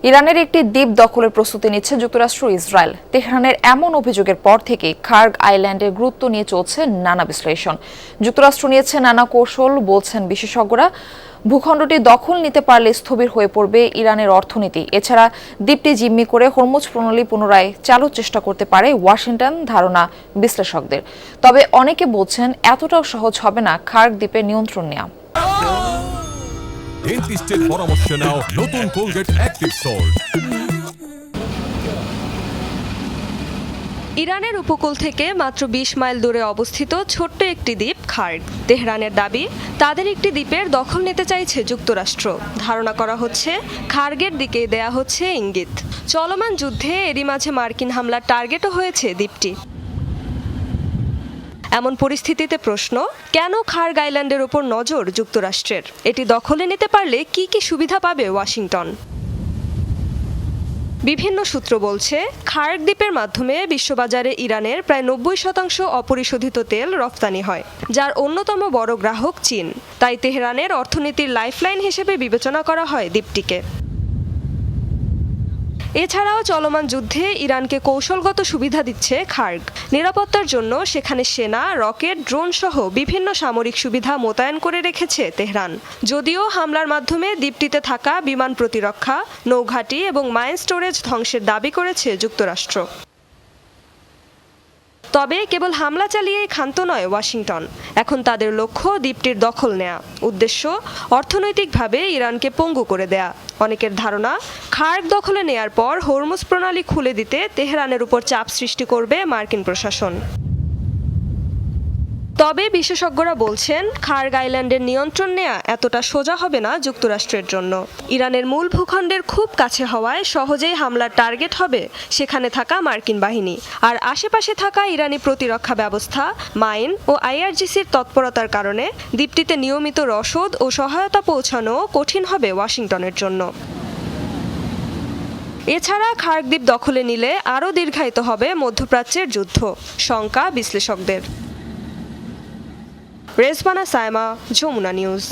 ইরানের একটি দ্বীপ দখলের প্রস্তুতি নিচ্ছে যুক্তরাষ্ট্র ইসরায়েল। তেহরানের এমন অভিযোগের পর থেকে খার্গ আইল্যান্ডের গুরুত্ব নিয়ে চলছে নানা বিশ্লেষণ। যুক্তরাষ্ট্র নিয়েছে নানা কৌশল, বলছেন বিশেষজ্ঞরা। ভূখণ্ডটি দখল নিতে পারলে স্থবির হয়ে পড়বে ইরানের অর্থনীতি। এছাড়া দ্বীপটি জিম্মি করে হরমুজ প্রণালী পুনরায় চালুর চেষ্টা করতে পারে ওয়াশিংটন, ধারণা বিশ্লেষকদের। তবে অনেকে বলছেন এতটাও সহজ হবে না খার্গ দ্বীপের নিয়ন্ত্রণ নেওয়া। ডেন্টিস্টের পরামর্শ নাও নতুন কোলগেট অ্যাক্টিভ সল্ট। ইরানের উপকূল থেকে মাত্র ২০ মাইল দূরে অবস্থিত ছোট্ট একটি দ্বীপ খার্গ। তেহরানের দাবি, তাদের একটি দ্বীপের দখল নিতে চাইছে যুক্তরাষ্ট্র। ধারণা করা হচ্ছে খার্গের দিকে দেয়া হচ্ছে ইঙ্গিত। চলমান যুদ্ধে এরই মাঝে মার্কিন হামলার টার্গেটও হয়েছে দ্বীপটি। এমন পরিস্থিতিতে প্রশ্ন, কেন খার্গ আইল্যান্ডের ওপর নজর যুক্তরাষ্ট্রের? এটি দখলে নিতে পারলে কি কি সুবিধা পাবে ওয়াশিংটন? বিভিন্ন সূত্র বলছে, খার্গ দ্বীপের মাধ্যমে বিশ্ববাজারে ইরানের প্রায় ৯০% অপরিশোধিত তেল রফতানি হয়, যার অন্যতম বড় গ্রাহক চীন। তাই তেহরানের অর্থনীতির লাইফলাইন হিসেবে বিবেচনা করা হয় দ্বীপটিকে। এছাড়াও চলমান যুদ্ধে ইরানকে কৌশলগত সুবিধা দিচ্ছে খার্গ। নিরাপত্তার জন্য সেখানে সেনা, রকেট, ড্রোন সহ বিভিন্ন সামরিক সুবিধা মোতায়েন করে রেখেছে তেহরান। যদিও হামলার মাধ্যমে দ্বীপটিতে থাকা বিমান প্রতিরক্ষা, নৌঘাঁটি এবং মাইন স্টোরেজ ধ্বংসের দাবি করেছে যুক্তরাষ্ট্র। তবে কেবল হামলা চালিয়েই ক্ষান্ত নয় ওয়াশিংটন। এখন তাদের লক্ষ্য দ্বীপটির দখল নেয়া। উদ্দেশ্য অর্থনৈতিকভাবে ইরানকে পঙ্গু করে দেয়া। অনেকের ধারণা, খার্গ দখলে নেয়ার পর হরমুজ প্রণালী খুলে দিতে তেহরানের উপর চাপ সৃষ্টি করবে মার্কিন প্রশাসন। তবে বিশেষজ্ঞরা বলছেন, খার্গ আইল্যান্ডের নিয়ন্ত্রণ নেয়া এতটা সোজা হবে না যুক্তরাষ্ট্রের জন্য। ইরানের মূল ভূখণ্ডের খুব কাছে হওয়ায় সহজেই হামলার টার্গেট হবে সেখানে থাকা মার্কিন বাহিনী। আর আশেপাশে থাকা ইরানি প্রতিরক্ষা ব্যবস্থা, মাইন ও আইআরজিসির তৎপরতার কারণে দ্বীপটিতে নিয়মিত রসদ ও সহায়তা পৌঁছানো কঠিন হবে ওয়াশিংটনের জন্য। এছাড়া খার্গ দ্বীপ দখলে নিলে আরও দীর্ঘায়িত হবে মধ্যপ্রাচ্যের যুদ্ধ, শঙ্কা বিশ্লেষকদের। রেজবানা সায়মা, যমুনা নিউজ।